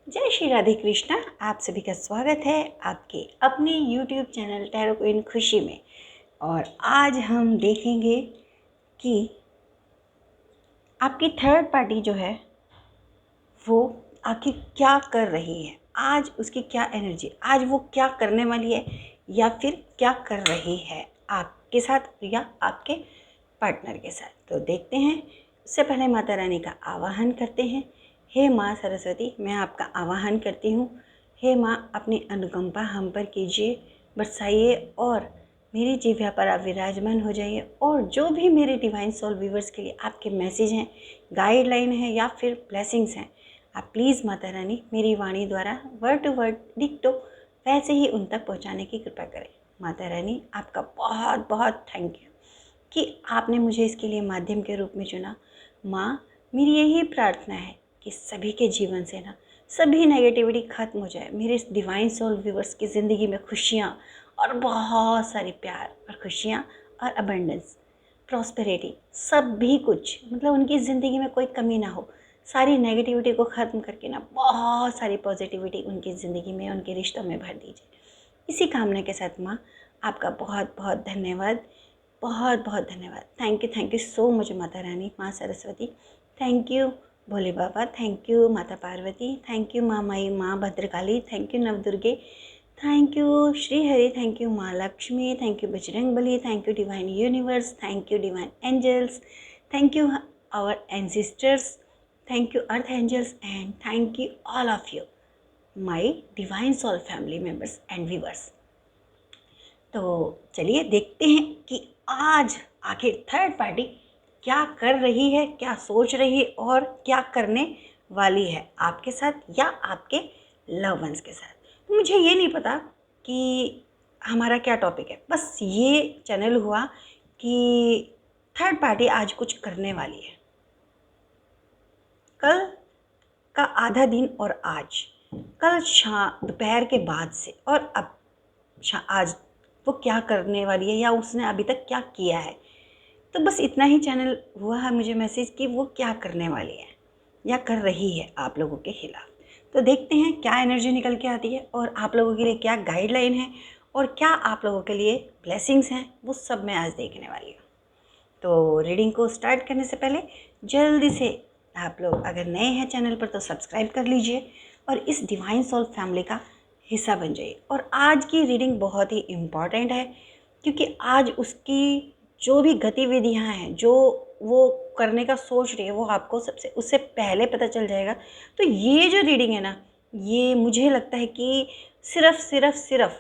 जय श्री राधे कृष्णा। आप सभी का स्वागत है आपके अपने YouTube चैनल टैरो क्वीन खुशी में। और आज हम देखेंगे कि आपकी थर्ड पार्टी जो है वो आखिर क्या कर रही है, आज उसकी क्या एनर्जी, आज वो क्या करने वाली है या फिर क्या कर रही है आपके साथ या आपके पार्टनर के साथ। तो देखते हैं। उससे पहले माता रानी का आवाहन करते हैं। हे माँ सरस्वती, मैं आपका आवाहन करती हूँ। हे माँ, अपनी अनुकंपा हम पर कीजिए, बरसाइए और मेरी जिह्वा पर आप विराजमान हो जाइए। और जो भी मेरे डिवाइन सोल व्यूवर्स के लिए आपके मैसेज हैं, गाइडलाइन है या फिर ब्लेसिंग्स हैं, आप प्लीज़ माता रानी मेरी वाणी द्वारा वर्ड टू वर्ड लिख दो, वैसे ही उन तक पहुँचाने की कृपा करें। माता रानी, आपका बहुत बहुत थैंक यू कि आपने मुझे इसके लिए माध्यम के रूप में चुना। माँ, मेरी यही प्रार्थना है कि सभी के जीवन से ना सभी नेगेटिविटी खत्म हो जाए। मेरे डिवाइन सोल व्यूवर्स की ज़िंदगी में खुशियाँ और बहुत सारी प्यार और खुशियाँ और अबंडेंस, प्रॉस्पेरिटी, सभी कुछ, मतलब उनकी ज़िंदगी में कोई कमी ना हो। सारी नेगेटिविटी को ख़त्म करके ना बहुत सारी पॉजिटिविटी उनकी ज़िंदगी में, उनके रिश्तों में भर दीजिए। इसी कामना के साथ माँ, आपका बहुत बहुत धन्यवाद, बहुत बहुत धन्यवाद। Thank you so much Mata Rani, माँ Saraswati. Thank you Bhole Baba. Thank you माता पार्वती। थैंक यू माँ माई, माँ भद्रकाली। थैंक यू नवदुर्गे। Thank you Shri Hari. Thank you माँ Lakshmi. Thank you Bajrang Bali. Thank you divine universe. Thank you divine angels. Thank you our ancestors. Thank you earth angels and thank you all of you my divine soul family members and viewers. तो चलिए देखते हैं कि आज आखिर third party क्या कर रही है, क्या सोच रही है और क्या करने वाली है आपके साथ या आपके लव वंस के साथ। मुझे ये नहीं पता कि हमारा क्या टॉपिक है, बस ये चैनल हुआ कि थर्ड पार्टी आज कुछ करने वाली है। कल का आधा दिन और आज, कल शाम दोपहर के बाद से और अब आज वो क्या करने वाली है या उसने अभी तक क्या किया है। तो बस इतना ही चैनल हुआ है मुझे मैसेज कि वो क्या करने वाली है या कर रही है आप लोगों के खिलाफ। तो देखते हैं क्या एनर्जी निकल के आती है और आप लोगों के लिए क्या गाइडलाइन है और क्या आप लोगों के लिए ब्लेसिंग्स हैं, वो सब मैं आज देखने वाली हूँ। तो रीडिंग को स्टार्ट करने से पहले जल्दी से आप लोग अगर नए हैं चैनल पर तो सब्सक्राइब कर लीजिए और इस डिवाइन सोल फैमिली का हिस्सा बन जाइए। और आज की रीडिंग बहुत ही इम्पॉर्टेंट है क्योंकि आज उसकी जो भी गतिविधियां हैं, जो वो करने का सोच रही है, वो आपको सबसे उससे पहले पता चल जाएगा। तो ये जो रीडिंग है ना, ये मुझे लगता है कि सिर्फ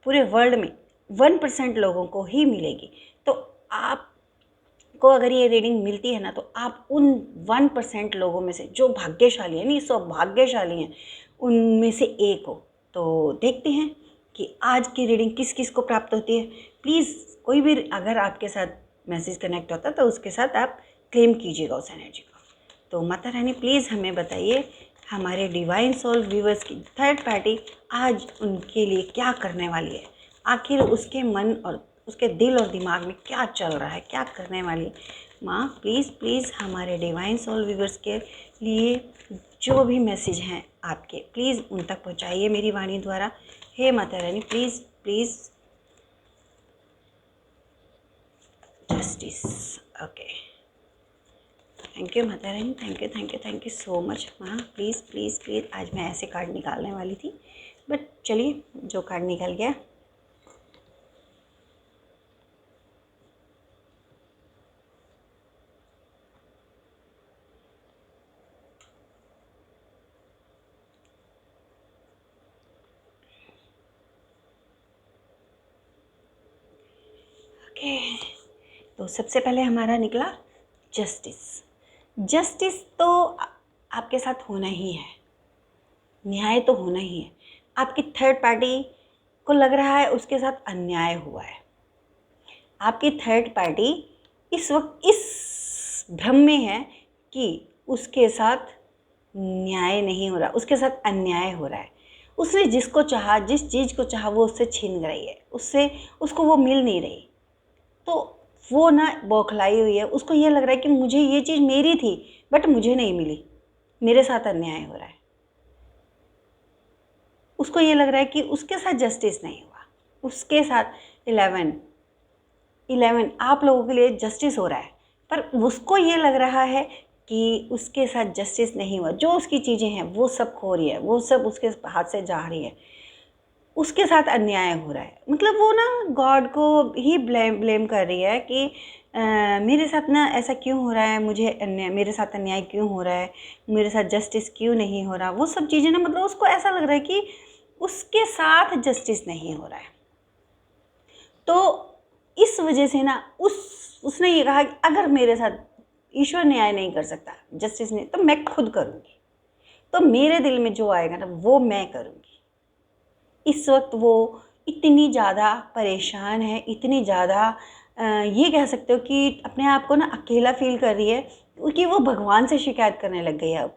पूरे वर्ल्ड में 1% लोगों को ही मिलेगी। तो आपको अगर ये रीडिंग मिलती है ना, तो आप उन 1% लोगों में से जो भाग्यशाली हैं, नहीं सौभाग्यशाली हैं, उनमें से एक हो। तो देखते हैं कि आज की रीडिंग किस किस को प्राप्त होती है। प्लीज़ कोई भी अगर आपके साथ मैसेज कनेक्ट होता है तो उसके साथ आप क्लेम कीजिएगा उस एनर्जी को। तो माता रानी प्लीज़ हमें बताइए, हमारे डिवाइन सोल व्यूवर्स की थर्ड पार्टी आज उनके लिए क्या करने वाली है। आखिर उसके मन और उसके दिल और दिमाग में क्या चल रहा है, क्या करने वाली है। माँ प्लीज़ हमारे डिवाइन सोल व्यूवर्स के लिए जो भी मैसेज हैं आपके, प्लीज़ उन तक पहुँचाइए मेरी वाणी द्वारा। हे Mata Rani please justice. Okay, thank you Mata Rani. Thank you so much. माँ प्लीज़ आज मैं ऐसे कार्ड निकालने वाली थी, बट चलिए जो कार्ड निकल गया। ओके, तो सबसे पहले हमारा निकला जस्टिस तो आपके साथ होना ही है, न्याय तो होना ही है। आपकी थर्ड पार्टी को लग रहा है उसके साथ अन्याय हुआ है। आपकी थर्ड पार्टी इस वक्त इस भ्रम में है कि उसके साथ न्याय नहीं हो रहा, उसके साथ अन्याय हो रहा है। उसने जिसको चाहा, जिस चीज़ को चाहा, वो उससे छीन रही है, उसको वो मिल नहीं रही। तो वो ना बौखलाई हुई है, उसको ये लग रहा है कि मुझे ये चीज़ मेरी थी बट मुझे नहीं मिली, मेरे साथ अन्याय हो रहा है। उसको ये लग रहा है कि उसके साथ जस्टिस नहीं हुआ, उसके साथ 11 आप लोगों के लिए जस्टिस हो रहा है, पर उसको ये लग रहा है कि उसके साथ जस्टिस नहीं हुआ। जो उसकी चीज़ें हैं वो सब खो रही है, वो सब उसके हाथ से जा रही है, उसके साथ अन्याय हो रहा है। मतलब वो ना गॉड को ही ब्लेम कर रही है कि मेरे साथ ना ऐसा क्यों हो रहा है, मुझे अन्याय, मेरे साथ अन्याय क्यों हो रहा है, मेरे साथ जस्टिस क्यों नहीं हो रहा। वो सब चीज़ें ना, मतलब उसको ऐसा लग रहा है कि उसके साथ जस्टिस नहीं हो रहा है। तो इस वजह से ना उसने ये कहा कि अगर मेरे साथ ईश्वर न्याय नहीं कर सकता, जस्टिस नहीं, तो मैं खुद करूँगी। तो मेरे दिल में जो आएगा ना वो मैं करूँगी। इस वक्त वो इतनी ज़्यादा परेशान है, इतनी ज़्यादा ये कह सकते हो कि अपने आप को ना अकेला फील कर रही है, क्योंकि वो भगवान से शिकायत करने लग गई है। अब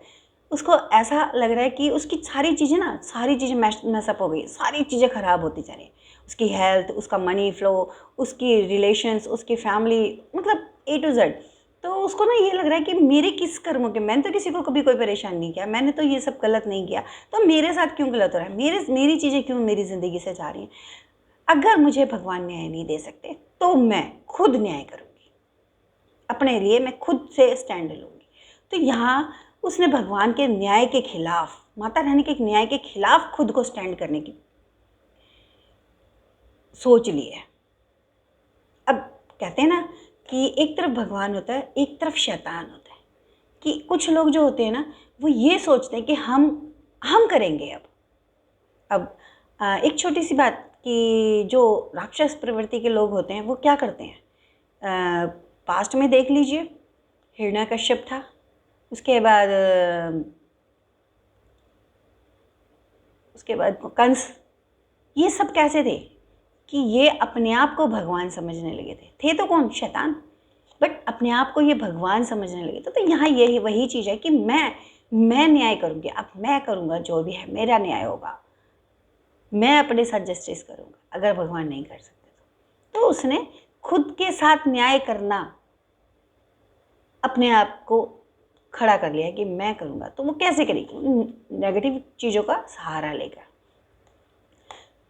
उसको ऐसा लग रहा है कि उसकी सारी चीज़ें मैसअप हो गई, सारी चीज़ें ख़राब होती जा रही हैं। उसकी हेल्थ, उसका मनी फ्लो, उसकी रिलेशंस, उसकी फैमिली, मतलब ए टू जेड। तो उसको ना ये लग रहा है कि मेरे किस कर्मों के, मैंने तो किसी को कभी कोई परेशान नहीं किया, मैंने तो ये सब गलत नहीं किया, तो मेरे साथ क्यों गलत हो रहा है, मेरी चीज़ें क्यों मेरी ज़िंदगी से जा रही हैं। अगर मुझे भगवान न्याय नहीं दे सकते तो मैं खुद न्याय करूँगी, अपने लिए मैं खुद से स्टैंड लूँगी। तो यहाँ उसने भगवान के न्याय के खिलाफ, माता रानी के न्याय के खिलाफ खुद को स्टैंड करने की सोच ली है। अब कहते हैं ना कि एक तरफ भगवान होता है, एक तरफ शैतान होता है। कि कुछ लोग जो होते हैं ना, वो ये सोचते हैं कि हम करेंगे। अब एक छोटी सी बात कि जो राक्षस प्रवृत्ति के लोग होते हैं वो क्या करते हैं, पास्ट में देख लीजिए, हिरण्यकश्यप था, उसके बाद कंस, ये सब कैसे थे कि ये अपने आप को भगवान समझने लगे थे तो कौन, शैतान, बट अपने आप को ये भगवान समझने लगे थे। तो यहाँ यही वही चीज़ है कि मैं न्याय करूँगी, अब मैं करूँगा, जो भी है मेरा न्याय होगा, मैं अपने साथ जस्टिस करूँगा, अगर भगवान नहीं कर सकते तो उसने खुद के साथ न्याय करना अपने आप को खड़ा कर लिया कि मैं करूँगा। तो वो कैसे करेगी, नेगेटिव चीज़ों का सहारा लेकर।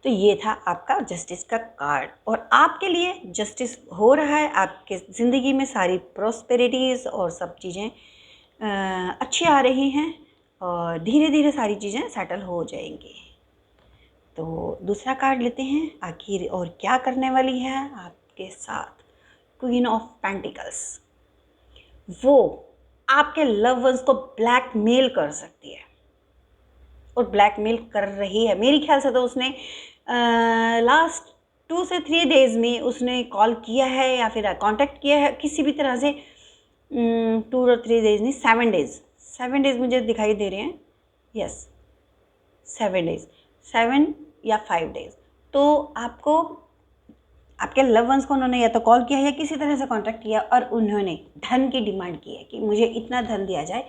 तो ये था आपका जस्टिस का कार्ड, और आपके लिए जस्टिस हो रहा है, आपके ज़िंदगी में सारी प्रॉस्पेरिटीज़ और सब चीज़ें अच्छी आ रही हैं, और धीरे धीरे सारी चीज़ें सेटल हो जाएंगी। तो दूसरा कार्ड लेते हैं, आखिर और क्या करने वाली है आपके साथ। क्वीन ऑफ पेंटिकल्स, वो आपके लव वंस को ब्लैकमेल कर सकती है, और ब्लैकमेल कर रही है। मेरी ख्याल से तो उसने लास्ट 2 से 3 डेज़ में उसने कॉल किया है या फिर कांटेक्ट किया है किसी भी तरह से। 2 और 3 डेज़ नहीं, 7 डेज़ मुझे दिखाई दे रहे हैं। यस, 7 डेज़, 7 या 5 डेज़। तो आपको, आपके लव वंस को उन्होंने या तो कॉल किया है या किसी तरह से कांटेक्ट किया, और उन्होंने धन की डिमांड की है कि मुझे इतना धन दिया जाए,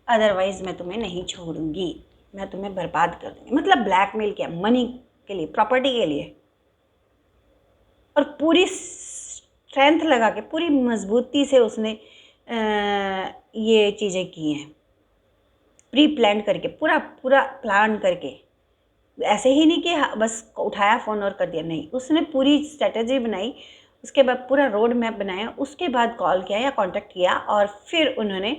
अदरवाइज़ मैं तुम्हें नहीं छोड़ूंगी, मैं तुम्हें बर्बाद कर दूंगी। मतलब ब्लैकमेल किया, मनी के लिए, प्रॉपर्टी के लिए, और पूरी स्ट्रेंथ लगा के, पूरी मजबूती से उसने ये चीज़ें की हैं, प्री प्लान करके, पूरा प्लान करके। ऐसे ही नहीं कि बस उठाया फ़ोन और कर दिया, नहीं, उसने पूरी स्ट्रेटजी बनाई, उसके बाद पूरा रोड मैप बनाया, उसके बाद कॉल किया या कांटेक्ट किया, और फिर उन्होंने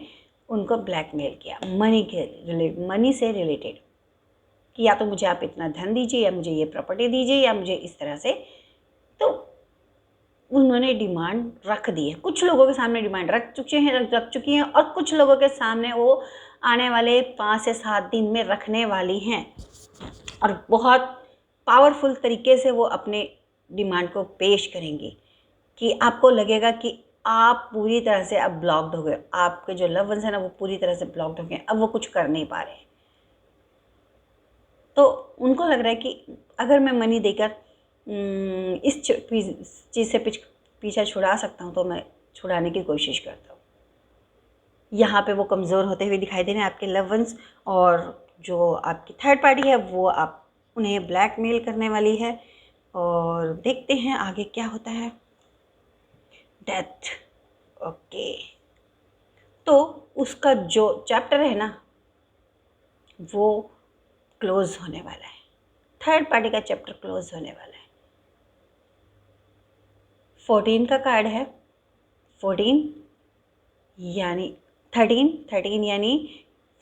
उनको ब्लैकमेल किया मनी से रिलेटेड, कि या तो मुझे आप इतना धन दीजिए, या मुझे ये प्रॉपर्टी दीजिए, या मुझे इस तरह से। तो उन्होंने डिमांड रख दी है, कुछ लोगों के सामने डिमांड रख चुकी हैं, और कुछ लोगों के सामने वो आने वाले 5 से 7 दिन में रखने वाली हैं, और बहुत पावरफुल तरीके से वो अपने डिमांड को पेश करेंगी, कि आपको लगेगा कि आप पूरी तरह से अब ब्लॉक्ड हो गए, आपके जो लव वंस हैं ना वो पूरी तरह से ब्लॉक्ड हो गए, अब वो कुछ कर नहीं पा रहे। तो उनको लग रहा है कि अगर मैं मनी देकर इस चीज़ से पीछा छुड़ा सकता हूँ, तो मैं छुड़ाने की कोशिश करता हूँ। यहाँ पे वो कमज़ोर होते हुए दिखाई दे रहे हैं आपके लव वंस, और जो आपकी थर्ड पार्टी है वो आप उन्हें ब्लैकमेल करने वाली है। और देखते हैं आगे क्या होता है। Death, okay. तो उसका जो चैप्टर है ना वो क्लोज होने वाला है। थर्ड पार्टी का चैप्टर क्लोज होने वाला है। 14 का कार्ड है, 14 यानी 13 यानी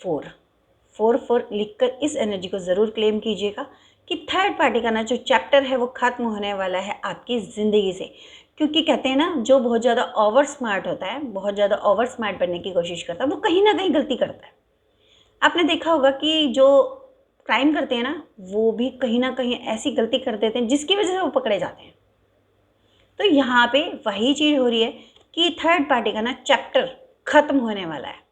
4 लिखकर इस एनर्जी को ज़रूर क्लेम कीजिएगा कि थर्ड पार्टी का ना जो चैप्टर है वो ख़त्म होने वाला है आपकी ज़िंदगी से। क्योंकि कहते हैं ना, जो बहुत ज़्यादा ओवर स्मार्ट होता है, बहुत ज़्यादा ओवर स्मार्ट बनने की कोशिश करता है, वो कहीं ना कहीं गलती करता है। आपने देखा होगा कि जो क्राइम करते हैं ना, वो भी कहीं ना कहीं ऐसी गलती कर देते हैं जिसकी वजह से वो पकड़े जाते हैं। तो यहाँ पे वही चीज़ हो रही है कि थर्ड पार्टी का ना चैप्टर ख़त्म होने वाला है।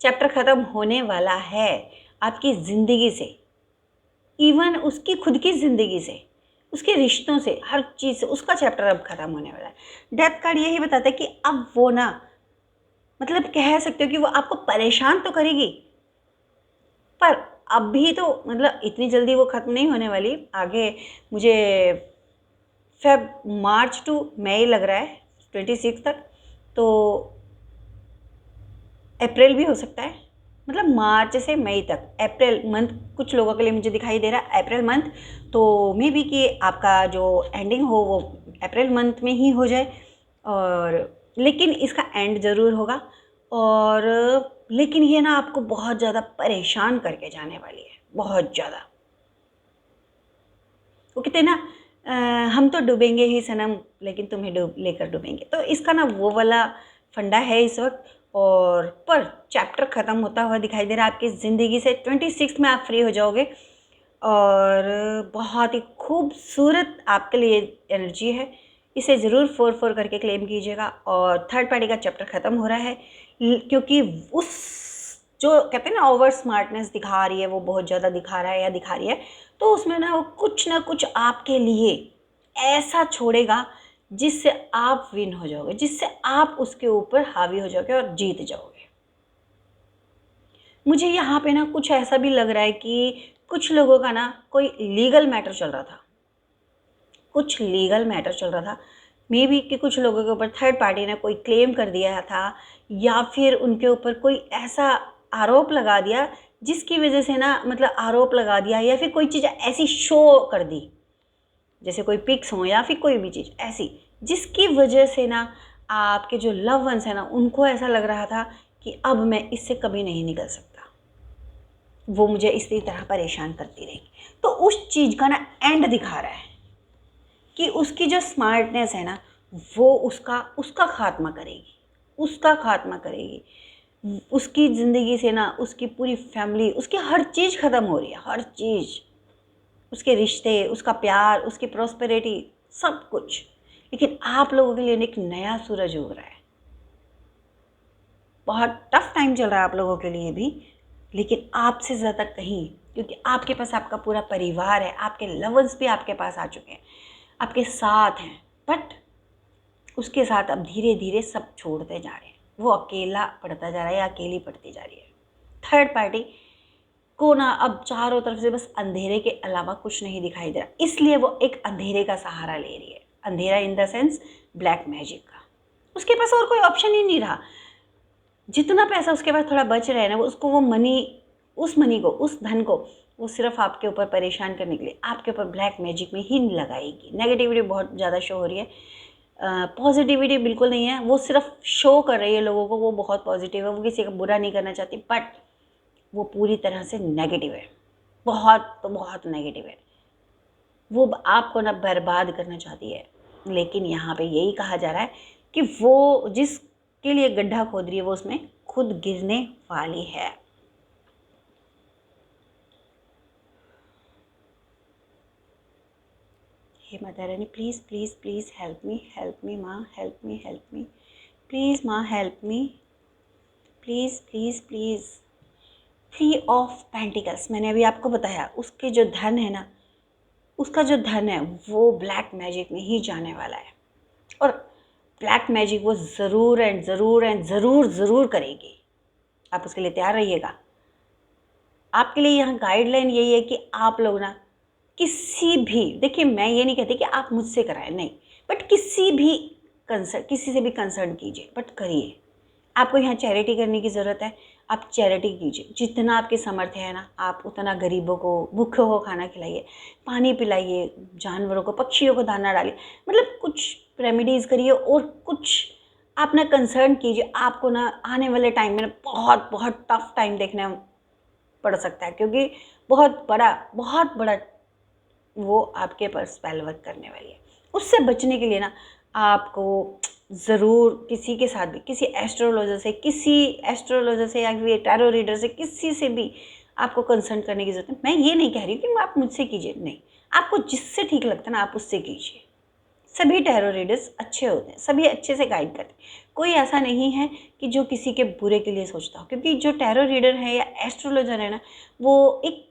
चैप्टर ख़त्म होने वाला है आपकी ज़िंदगी से, इवन उसकी खुद की ज़िंदगी से, उसके रिश्तों से, हर चीज़ से उसका चैप्टर अब ख़त्म होने वाला है। डेथ कार्ड यही बताता है कि अब वो ना, मतलब कह सकते हो कि वो आपको परेशान तो करेगी, पर अभी तो मतलब इतनी जल्दी वो ख़त्म नहीं होने वाली। आगे मुझे मार्च टू मई लग रहा है 26 तक, तो अप्रैल भी हो सकता है, मतलब मार्च से मई तक, अप्रैल मंथ कुछ लोगों के लिए मुझे दिखाई दे रहा है अप्रैल मंथ। तो मे बी कि आपका जो एंडिंग हो वो अप्रैल मंथ में ही हो जाए, और लेकिन इसका एंड ज़रूर होगा। और लेकिन ये ना आपको बहुत ज़्यादा परेशान करके जाने वाली है, बहुत ज़्यादा। वो कहते हैं ना, हम तो डूबेंगे ही सनम, लेकिन तुम्हें लेकर डूबेंगे। तो इसका ना वो वाला फंडा है इस वक्त। और पर चैप्टर ख़त्म होता हुआ दिखाई दे रहा है आपकी ज़िंदगी से। 26 में आप फ्री हो जाओगे, और बहुत ही खूबसूरत आपके लिए एनर्जी है। इसे ज़रूर 4 करके क्लेम कीजिएगा। और थर्ड पार्टी का चैप्टर ख़त्म हो रहा है, क्योंकि उस जो कहते हैं ना ओवर स्मार्टनेस दिखा रही है, वो बहुत ज़्यादा दिखा रहा है या दिखा रही है, तो उसमें ना वो कुछ ना कुछ आपके लिए ऐसा छोड़ेगा जिससे आप विन हो जाओगे, जिससे आप उसके ऊपर हावी हो जाओगे और जीत जाओगे। मुझे यहाँ पे ना कुछ ऐसा भी लग रहा है कि कुछ लोगों का ना कोई लीगल मैटर चल रहा था, कुछ लीगल मैटर चल रहा था। मे बी कि कुछ लोगों के ऊपर थर्ड पार्टी ने कोई क्लेम कर दिया था, या फिर उनके ऊपर कोई ऐसा आरोप लगा दिया जिसकी वजह से ना, मतलब आरोप लगा दिया या फिर कोई चीज़ ऐसी शो कर दी, जैसे कोई पिक्स हो या फिर कोई भी चीज़ ऐसी, जिसकी वजह से ना आपके जो लव वंस है ना, उनको ऐसा लग रहा था कि अब मैं इससे कभी नहीं निकल सकता, वो मुझे इसी तरह परेशान करती रहेगी। तो उस चीज़ का ना एंड दिखा रहा है कि उसकी जो स्मार्टनेस है ना, वो उसका खात्मा करेगी, उसका खात्मा करेगी। उसकी ज़िंदगी से ना उसकी पूरी फैमिली, उसकी हर चीज़ ख़त्म हो रही है, हर चीज़, उसके रिश्ते, उसका प्यार, उसकी प्रॉस्पेरिटी, सब कुछ। लेकिन आप लोगों के लिए एक नया सूरज उग रहा है। बहुत टफ टाइम चल रहा है आप लोगों के लिए भी, लेकिन आपसे ज़्यादा कहीं, क्योंकि आपके पास आपका पूरा परिवार है, आपके लवर्स भी आपके पास आ चुके हैं, आपके साथ हैं, बट उसके साथ अब धीरे धीरे सब छोड़ते जा रहे हैं। वो अकेला पड़ता जा रहा है या अकेली पड़ती जा रही है। थर्ड पार्टी को ना अब चारों तरफ से बस अंधेरे के अलावा कुछ नहीं दिखाई दे रहा, इसलिए वो एक अंधेरे का सहारा ले रही है। अंधेरा in the sense black magic का। उसके पास और कोई ऑप्शन ही नहीं रहा। जितना पैसा उसके पास थोड़ा बच रहा है ना, वो उसको, वो उस मनी को, उस धन को वो सिर्फ आपके ऊपर परेशान करने के लिए आपके ऊपर ब्लैक मैजिक में ही लगाएगी। नेगेटिविटी बहुत ज़्यादा शो हो रही है, पॉजिटिविटी बिल्कुल नहीं है। वो सिर्फ शो कर रही है लोगों को, वो बहुत पॉजिटिव है, वो किसी का बुरा नहीं करना चाहती, बट वो पूरी तरह से नेगेटिव है, बहुत तो बहुत नेगेटिव है। वो आपको ना बर्बाद करना चाहती है। लेकिन यहाँ पे यही कहा जा रहा है कि वो जिसके लिए गड्ढा खोद रही है, वो उसमें खुद गिरने वाली है। हे Mata Rani, please please please help me माँ, हेल्प मी प्लीज़ माँ, help me please please please. Three of pentacles, मैंने अभी आपको बताया, उसके जो धन है ना, उसका जो धन है वो ब्लैक मैजिक में ही जाने वाला है। और ब्लैक मैजिक वो ज़रूर एंड ज़रूर एंड ज़रूर ज़रूर करेगी। आप उसके लिए तैयार रहिएगा। आपके लिए यहाँ गाइडलाइन यही है कि आप लोग ना किसी भी, देखिए मैं ये नहीं कहती कि आप मुझसे कराएं, नहीं, बट किसी से भी कंसर्न कीजिए, बट करिए। आपको यहाँ चैरिटी करने की ज़रूरत है, आप चैरिटी कीजिए। जितना आपके सामर्थ्य है ना, आप उतना गरीबों को, भूखे को खाना खिलाइए, पानी पिलाइए, जानवरों को, पक्षियों को दाना डालिए, मतलब कुछ रेमेडीज़ करिए और कुछ आप ना कंसर्न कीजिए। आपको ना आने वाले टाइम में ना बहुत बहुत टफ टाइम देखने पड़ सकता है, क्योंकि बहुत बड़ा वो आपके पर स्पेल वर्क करने वाली है। उससे बचने के लिए ना आपको ज़रूर किसी के साथ भी, किसी एस्ट्रोलॉजर से या फिर टैरो रीडर से, किसी से भी आपको कंसल्ट करने की ज़रूरत है। मैं ये नहीं कह रही कि आप मुझसे कीजिए, नहीं, आपको जिससे ठीक लगता है ना आप उससे कीजिए। सभी टैरो रीडर्स अच्छे होते हैं, सभी अच्छे से गाइड करते हैं। कोई ऐसा नहीं है कि जो किसी के बुरे के लिए सोचता हो, क्योंकि जो टैरो रीडर है या एस्ट्रोलॉजर है ना, वो एक,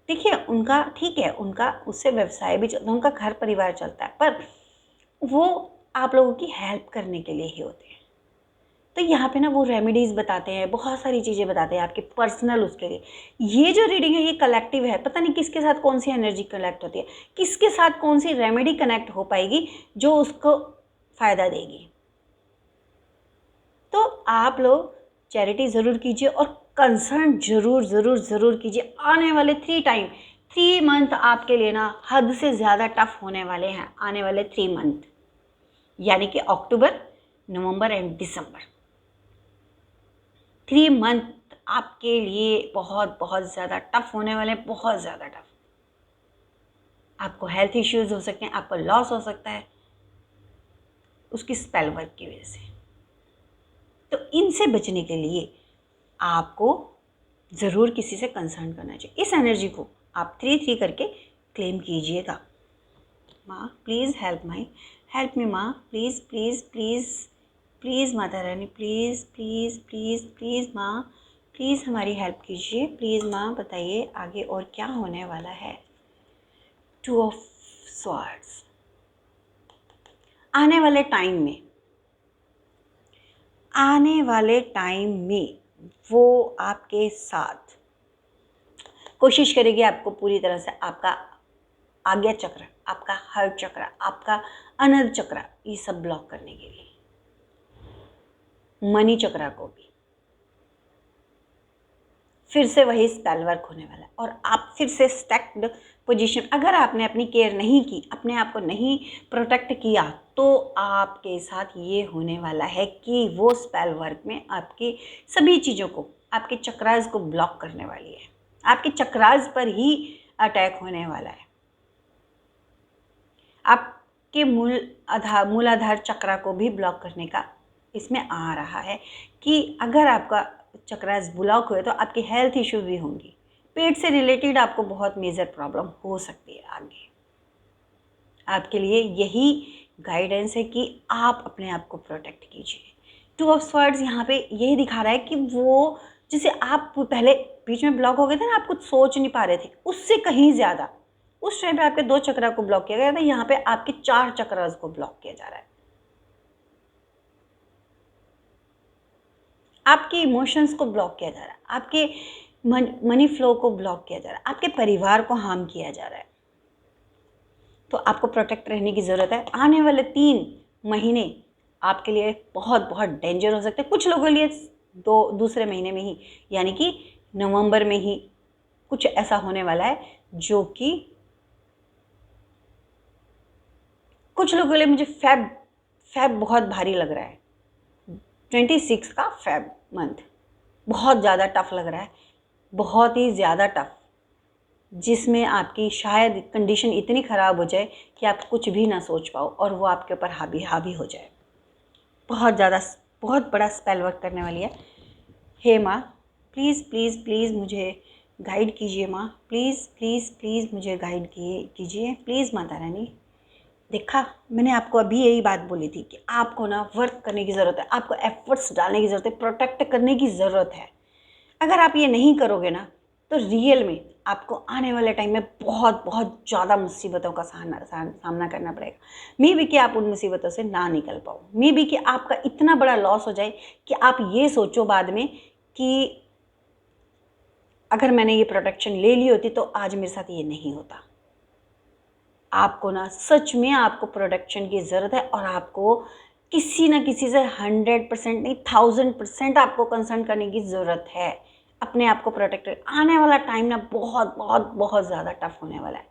देखिए उनका ठीक है, उनका उससे व्यवसाय भी चलता है, उनका घर परिवार चलता है, पर वो आप लोगों की हेल्प करने के लिए ही होते हैं। तो यहाँ पे ना वो रेमेडीज़ बताते हैं, बहुत सारी चीज़ें बताते हैं आपके पर्सनल उसके लिए। ये जो रीडिंग है ये कलेक्टिव है, पता नहीं किसके साथ कौन सी एनर्जी कनेक्ट होती है, किसके साथ कौन सी रेमेडी कनेक्ट हो पाएगी जो उसको फ़ायदा देगी। तो आप लोग चैरिटी ज़रूर कीजिए और कंसर्न ज़रूर कीजिए। आने वाले 3 मंथ आपके लिए ना हद से ज़्यादा टफ होने वाले हैं, आने वाले 3 मंथ, यानी कि अक्टूबर, नवंबर एंड दिसंबर। 3 मंथ आपके लिए बहुत ज़्यादा टफ होने वाले हैं, बहुत ज़्यादा टफ। आपको हेल्थ इश्यूज़ हो सकते हैं, आपको लॉस हो सकता है उसकी स्पेल वर्क की वजह से। तो इनसे बचने के लिए आपको ज़रूर किसी से कंसर्न करना चाहिए। इस एनर्जी को आप 3 करके क्लेम कीजिएगा। माँ प्लीज़ हेल्प मी माँ, प्लीज़ प्लीज़ प्लीज़ प्लीज़ माता Rani, please please please please माँ, प्लीज़ हमारी हेल्प कीजिए, प्लीज़ माँ बताइए आगे और क्या होने वाला है। 2 ऑफ स्वॉर्ड्स। आने वाले टाइम में वो आपके साथ कोशिश करेगी आपको पूरी तरह से, आपका आज्ञा चक्र, आपका हर्ट चक्र, आपका अनर चक्र, ये सब ब्लॉक करने के लिए, मनी चक्र को भी फिर से वही स्पेल वर्क होने वाला है और आप फिर से स्टैक्ड पोजीशन, अगर आपने अपनी केयर नहीं की, अपने आप को नहीं प्रोटेक्ट किया, तो आपके साथ ये होने वाला है कि वो स्पेल वर्क में आपकी सभी चीज़ों को, आपके चक्रास को ब्लॉक करने वाली है, आपके चक्रास पर ही अटैक होने वाला है। आपके मूलाधार चक्र को भी ब्लॉक करने का इसमें आ रहा है कि अगर आपका चक्रास ब्लॉक हुए तो आपकी हेल्थ इश्यू भी होंगी, पेट से रिलेटेड आपको बहुत मेजर प्रॉब्लम हो सकती है आगे। आपके लिए यही गाइडेंस है कि आप अपने आप को प्रोटेक्ट कीजिए। 2 ऑफ स्वॉर्ड्स यहाँ पे यही दिखा रहा है कि वो, जैसे आप पहले बीच में ब्लॉक हो गए थे ना, आप कुछ सोच नहीं पा रहे थे, उससे कहीं ज़्यादा उस टाइम पे आपके 2 चक्र को ब्लॉक किया गया था, यहाँ पे आपके 4 चक्रास को ब्लॉक किया जा रहा है। आपके इमोशंस को ब्लॉक किया जा रहा है, आपके मनी फ्लो को ब्लॉक किया जा रहा है, आपके परिवार को हार्म किया जा रहा है। तो आपको प्रोटेक्ट रहने की ज़रूरत है। आने वाले 3 महीने आपके लिए बहुत बहुत डेंजर हो सकते हैं। कुछ लोगों के लिए दूसरे महीने में ही, यानी कि नवंबर में ही कुछ ऐसा होने वाला है जो कि कुछ लोगों के लिए, मुझे फेब बहुत भारी लग रहा है। 26 का फेब मंथ बहुत ज़्यादा टफ लग रहा है, बहुत ही ज़्यादा टफ, जिसमें आपकी शायद कंडीशन इतनी ख़राब हो जाए कि आप कुछ भी ना सोच पाओ और वो आपके ऊपर हावी हो जाए। बहुत बड़ा स्पेल वर्क करने वाली है। हे माँ प्लीज़ प्लीज़ प्लीज़ मुझे गाइड कीजिए, माँ प्लीज़ प्लीज़ प्लीज़ मुझे गाइड कीजिए, प्लीज़ माता रानी। देखा, मैंने आपको अभी यही बात बोली थी कि आपको ना वर्क करने की ज़रूरत है, आपको एफर्ट्स डालने की ज़रूरत है, प्रोटेक्ट करने की ज़रूरत है। अगर आप ये नहीं करोगे ना तो रियल में आपको आने वाले टाइम में बहुत बहुत ज़्यादा मुसीबतों का सामना करना पड़ेगा। मे बी कि आप उन मुसीबतों से ना निकल पाओ, मे बी कि आपका इतना बड़ा लॉस हो जाए कि आप ये सोचो बाद में कि अगर मैंने ये प्रोटेक्शन ले ली होती तो आज मेरे साथ ये नहीं होता। आपको ना सच में आपको प्रोटेक्शन की ज़रूरत है और आपको किसी न किसी से 100% नहीं 1000% आपको कंसर्न करने की ज़रूरत है। अपने आप को प्रोटेक्ट कर, आने वाला टाइम ना बहुत बहुत बहुत ज़्यादा टफ होने वाला है,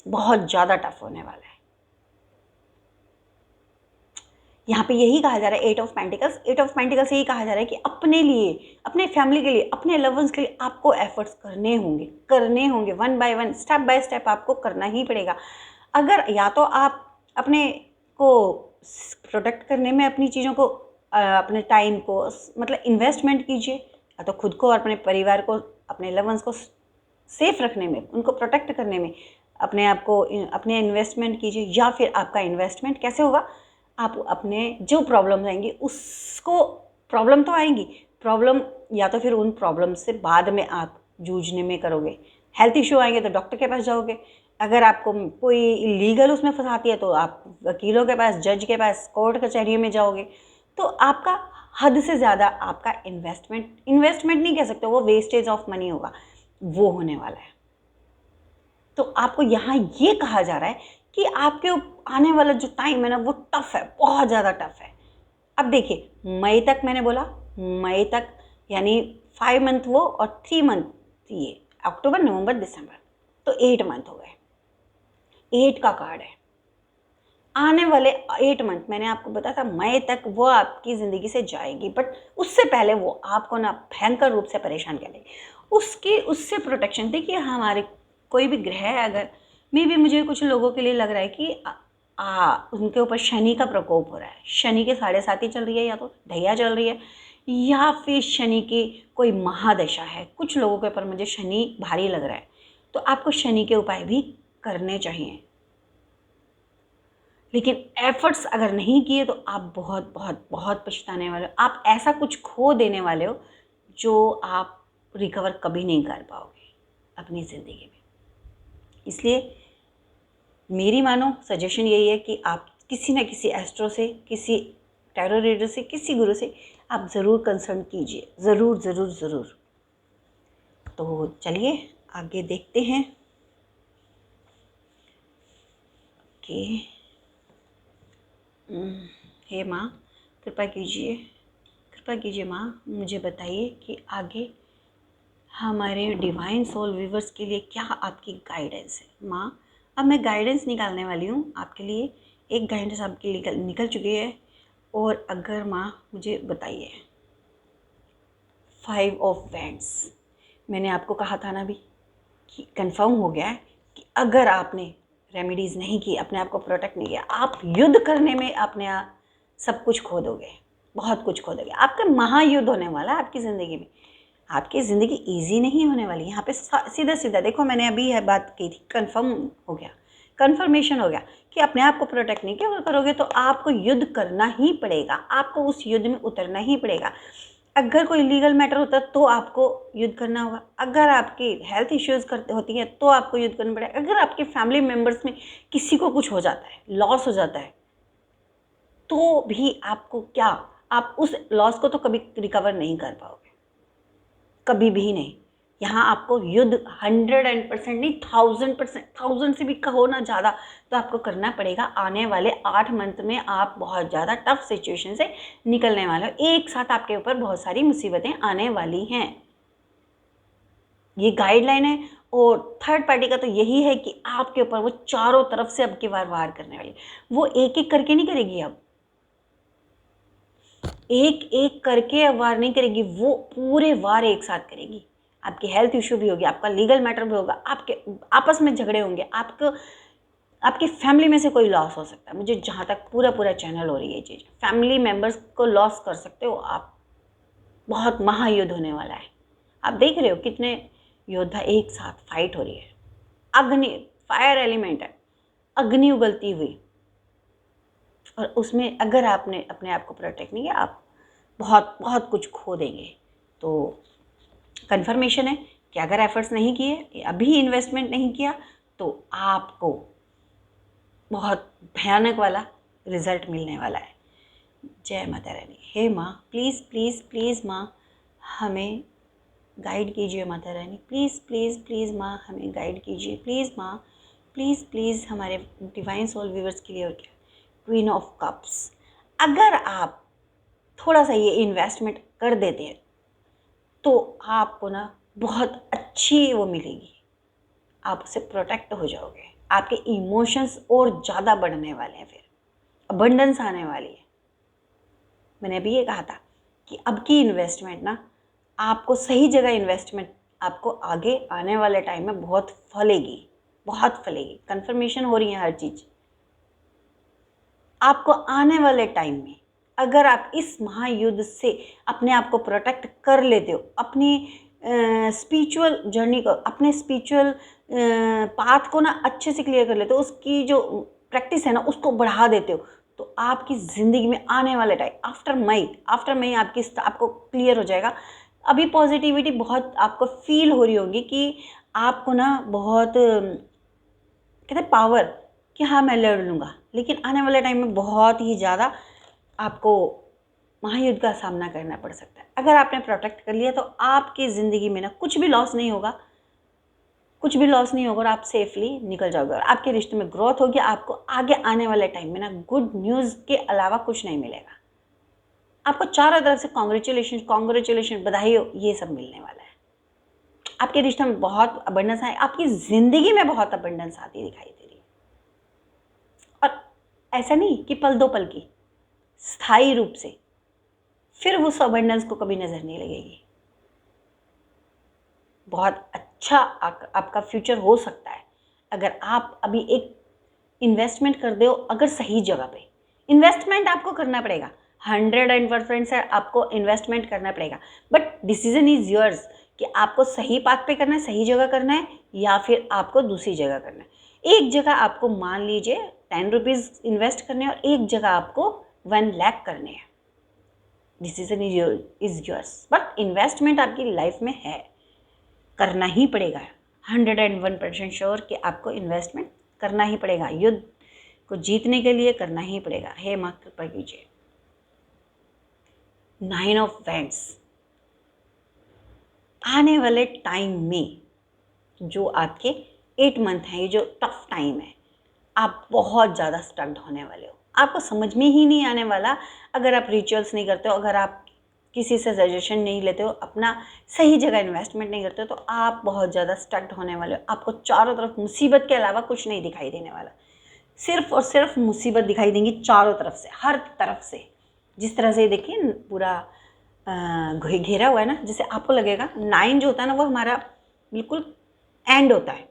बहुत ज़्यादा टफ होने वाला है। यहाँ पे यही कहा जा रहा है, 8 ऑफ पेंटिकल्स यही कहा जा रहा है कि अपने लिए, अपने फैमिली के लिए, अपने लव वंस के लिए आपको एफर्ट्स करने होंगे one by one, step by step आपको करना ही पड़ेगा। अगर या तो आप अपने को प्रोटेक्ट करने में अपनी चीज़ों को अपने टाइम को मतलब इन्वेस्टमेंट कीजिए, या तो खुद को और अपने परिवार को, अपने लव वंस को सेफ रखने में, उनको प्रोटेक्ट करने में अपने आप को अपने इन्वेस्टमेंट कीजिए। या फिर आपका इन्वेस्टमेंट कैसे होगा, आप अपने जो प्रॉब्लम्स आएंगी उसको, प्रॉब्लम तो आएंगी, प्रॉब्लम या तो फिर उन प्रॉब्लम से बाद में आप जूझने में करोगे। हेल्थ इशू आएंगे तो डॉक्टर के पास जाओगे, अगर आपको कोई लीगल उसमें फंसाती है तो आप वकीलों के पास, जज के पास, कोर्ट कचहरी में जाओगे। तो आपका हद से ज़्यादा आपका इन्वेस्टमेंट नहीं कह सकते, वो वेस्टेज ऑफ मनी होगा, वो होने वाला है। तो आपको यहाँ ये कहा जा रहा है कि आपके आने वाला जो टाइम है ना वो टफ है, बहुत ज़्यादा टफ है। अब देखिए मई तक मैंने बोला, मई तक यानी 5 मंथ वो और 3 मंथ ये, अक्टूबर नवंबर दिसंबर, तो 8 मंथ हो गए। 8 का कार्ड है। आने वाले 8 मंथ मैंने आपको बताया था मई तक वो आपकी ज़िंदगी से जाएगी, बट उससे पहले वो आपको ना भयंकर रूप से परेशान करेगी। उससे प्रोटेक्शन, देखिए हमारे कोई भी ग्रह है, अगर मे भी मुझे कुछ लोगों के लिए लग रहा है कि उनके ऊपर शनि का प्रकोप हो रहा है, शनि के 7.5 चल रही है, या तो ढैया चल रही है, या फिर शनि की कोई महादशा है। कुछ लोगों के ऊपर मुझे शनि भारी लग रहा है, तो आपको शनि के उपाय भी करने चाहिए। लेकिन एफर्ट्स अगर नहीं किए तो आप बहुत बहुत बहुत पछताने वाले हो। आप ऐसा कुछ खो देने वाले हो जो आप रिकवर कभी नहीं कर पाओगे अपनी ज़िंदगी में। इसलिए मेरी मानो सजेशन यही है कि आप किसी न किसी एस्ट्रो से, किसी टैरो रीडर से, किसी गुरु से आप ज़रूर कंसल्ट कीजिए, ज़रूर ज़रूर ज़रूर। तो चलिए आगे देखते हैं कि हे माँ कृपा कीजिए माँ, मुझे बताइए कि आगे हमारे डिवाइन सोल व्यूवर्स के लिए क्या आपकी गाइडेंस है। माँ अब मैं गाइडेंस निकालने वाली हूँ आपके लिए, एक गाइडेंस आपके लिए निकल चुकी है, और अगर माँ मुझे बताइए 5 ऑफ वैंड्स, मैंने आपको कहा था ना अभी कि कंफर्म हो गया है कि अगर आपने रेमेडीज़ नहीं की, अपने आप को प्रोटेक्ट नहीं किया, आप युद्ध करने में अपने आप सब कुछ खो दोगे, बहुत कुछ खो दोगे। आपका महायुद्ध होने वाला है आपकी ज़िंदगी में। आपकी ज़िंदगी इजी नहीं होने वाली। यहाँ पे सीधा सीधा देखो, मैंने अभी यह बात की थी, कन्फर्मेशन हो गया कि अपने आप को प्रोटेक्ट नहीं किया करोगे तो आपको युद्ध करना ही पड़ेगा, आपको उस युद्ध में उतरना ही पड़ेगा। अगर कोई लीगल मैटर होता है तो आपको युद्ध करना होगा, अगर आपकी हेल्थ इश्यूज़ होती हैं तो आपको युद्ध करना पड़ेगा, अगर आपके फैमिली मेम्बर्स में किसी को कुछ हो जाता है, लॉस हो जाता है, तो भी आपको क्या, आप उस लॉस को तो कभी रिकवर नहीं कर पाओगे, कभी भी नहीं। यहाँ आपको युद्ध 100% नहीं 1000%, 1000 से भी कहो ना ज़्यादा, तो आपको करना पड़ेगा। आने वाले 8 मंथ में आप बहुत ज़्यादा टफ सिचुएशन से निकलने वाले हो। एक साथ आपके ऊपर बहुत सारी मुसीबतें आने वाली हैं, ये गाइडलाइन है। और थर्ड पार्टी का तो यही है कि आपके ऊपर वो चारों तरफ से अब की बार वार करने वाली, वो एक एक करके नहीं करेगी, अब एक एक करके वार नहीं करेगी, वो पूरे वार एक साथ करेगी। आपकी हेल्थ इशू भी होगी, आपका लीगल मैटर भी होगा, आपके आपस में झगड़े होंगे, आपकी फैमिली में से कोई लॉस हो सकता है। मुझे जहाँ तक पूरा चैनल हो रही है ये चीज़, फैमिली मेम्बर्स को लॉस कर सकते हो आप। बहुत महायुद्ध होने वाला है। आप देख रहे हो कितने योद्धा एक साथ फाइट हो रही है, अग्नि, फायर एलिमेंट है, अग्नि उगलती हुई, और उसमें अगर आपने अपने आप को प्रोटेक्ट नहीं किया, आप बहुत बहुत कुछ खो देंगे। तो कंफर्मेशन है कि अगर एफर्ट्स नहीं किए, अभी इन्वेस्टमेंट नहीं किया, तो आपको बहुत भयानक वाला रिजल्ट मिलने वाला है। जय माता रानी। हे माँ प्लीज़ प्लीज़ प्लीज़ माँ हमें गाइड कीजिए, माता रानी प्लीज़ प्लीज़ प्लीज़ माँ हमें गाइड कीजिए, प्लीज़ माँ प्लीज़ प्लीज़ हमारे डिवाइन सोल व्यूवर्स के लिए, और क्या क्वीन ऑफ कप्स। अगर आप थोड़ा सा ये इन्वेस्टमेंट कर देते हैं तो आपको ना बहुत अच्छी वो मिलेगी, आप उससे प्रोटेक्ट हो जाओगे, आपके इमोशंस और ज़्यादा बढ़ने वाले हैं, फिर अबंडेंस आने वाली है। मैंने अभी ये कहा था कि अब की इन्वेस्टमेंट ना आपको सही जगह इन्वेस्टमेंट आपको आगे आने वाले टाइम में बहुत फलेगी, बहुत फलेगी। कंफर्मेशन हो रही है हर चीज़। आपको आने वाले टाइम में अगर आप इस महायुद्ध से अपने आप को प्रोटेक्ट कर लेते हो, अपनी स्पिरिचुअल जर्नी को, अपने स्पिरिचुअल पाथ को ना अच्छे से क्लियर कर लेते हो, उसकी जो प्रैक्टिस है ना उसको बढ़ा देते हो, तो आपकी ज़िंदगी में आने वाले टाइम आफ्टर मई आपको क्लियर हो जाएगा। अभी पॉजिटिविटी बहुत आपको फील हो रही होगी कि आपको ना बहुत कहते हैं पावर कि हाँ मैं लड़ लूँगा, लेकिन आने वाले टाइम में बहुत ही ज़्यादा आपको महायुद्ध का सामना करना पड़ सकता है। अगर आपने प्रोटेक्ट कर लिया तो आपकी ज़िंदगी में ना कुछ भी लॉस नहीं होगा, कुछ भी लॉस नहीं होगा और आप सेफली निकल जाओगे और आपके रिश्ते में ग्रोथ होगी। आपको आगे आने वाले टाइम में ना गुड न्यूज़ के अलावा कुछ नहीं मिलेगा। आपको चारों तरफ से कॉन्ग्रेचुलेशन, बधाई हो, ये सब मिलने वाला है। आपके रिश्ते में बहुत अबंडेंस है, आपकी ज़िंदगी में बहुत अबंडेंस आती दिखाई दे रही है। और ऐसा नहीं कि पल दो पल की, स्थायी रूप से फिर उस अबंडेंस को कभी नज़र नहीं लगेगी। बहुत अच्छा आपका फ्यूचर हो सकता है अगर आप अभी एक इन्वेस्टमेंट कर दो। अगर सही जगह पे इन्वेस्टमेंट आपको करना पड़ेगा, 100% से आपको इन्वेस्टमेंट करना पड़ेगा, बट डिसीजन इज योर्स कि आपको सही पाथ पे करना है, सही जगह करना है या फिर आपको दूसरी जगह करना है। एक जगह आपको मान लीजिए 10 रुपीज़ इन्वेस्ट करने और एक जगह आपको 1 लाख करने हैं। Decision is yours, but investment आपकी लाइफ में है, करना ही पड़ेगा। 101% श्योर कि आपको इन्वेस्टमेंट करना ही पड़ेगा, युद्ध को जीतने के लिए करना ही पड़ेगा। हे माँ कृपा कीजिए। 9 ऑफ वैंड्स, आने वाले टाइम में जो आपके 8 मंथ हैं, ये जो टफ टाइम है, आप बहुत ज़्यादा स्टक्ड होने वाले हो। आपको समझ में ही नहीं आने वाला अगर आप रिचुअल्स नहीं करते हो, अगर आप किसी से सजेशन नहीं लेते हो, अपना सही जगह इन्वेस्टमेंट नहीं करते हो, तो आप बहुत ज़्यादा स्टक्ड होने वाले हो। आपको चारों तरफ मुसीबत के अलावा कुछ नहीं दिखाई देने वाला, सिर्फ और सिर्फ मुसीबत दिखाई देंगी चारों तरफ से, हर तरफ से। जिस तरह से देखिए पूरा घेरा हुआ है ना, जैसे आपको लगेगा 9 जो होता है ना वो हमारा बिल्कुल एंड होता है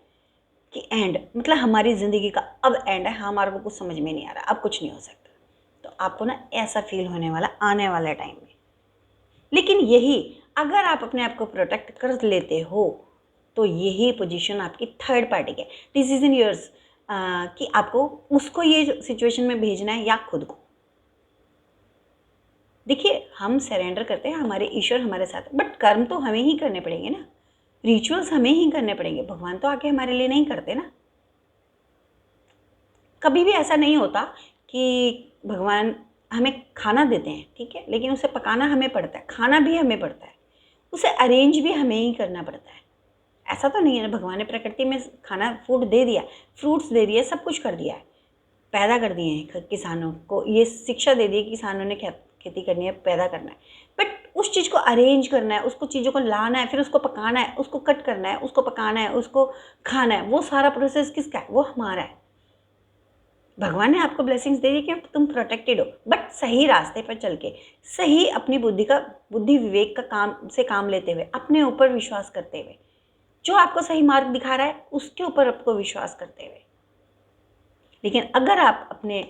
कि एंड मतलब हमारी ज़िंदगी का अब एंड है। हाँ, हमारे को कुछ समझ में नहीं आ रहा, अब कुछ नहीं हो सकता। तो आपको ना ऐसा फील होने वाला आने वाले टाइम में। लेकिन यही अगर आप अपने आप को प्रोटेक्ट कर लेते हो तो यही पोजीशन आपकी थर्ड पार्टी के डिसीजन योर्स कि आपको उसको ये सिचुएशन में भेजना है या खुद को। देखिए हम सरेंडर करते हैं, हमारे ईश्वर हमारे साथ, बट कर्म तो हमें ही करने पड़ेंगे ना, रिचुअल्स हमें ही करने पड़ेंगे। भगवान तो आके हमारे लिए नहीं करते ना। कभी भी ऐसा नहीं होता कि भगवान हमें खाना देते हैं, ठीक है, लेकिन उसे पकाना हमें पड़ता है, खाना भी हमें पड़ता है, उसे अरेंज भी हमें ही करना पड़ता है। ऐसा तो नहीं है ना भगवान ने प्रकृति में खाना फूड दे दिया, फ्रूट्स दे दिए, सब कुछ कर दिया है, पैदा कर दिए हैं, किसानों को ये शिक्षा दे दी है कि किसानों ने खेती करनी है, पैदा करना है, बट उस चीज़ को अरेंज करना है, उसको चीज़ों को लाना है, फिर उसको पकाना है, उसको कट करना है, उसको पकाना है, उसको खाना है, वो सारा प्रोसेस किसका है? वो हमारा है। भगवान ने आपको ब्लेसिंग्स दे दी कि तुम प्रोटेक्टेड हो, बट सही रास्ते पर चल के, सही अपनी बुद्धि विवेक का काम लेते हुए, अपने ऊपर विश्वास करते हुए, जो आपको सही मार्ग दिखा रहा है उसके ऊपर आपको विश्वास करते हुए। लेकिन अगर आप अपने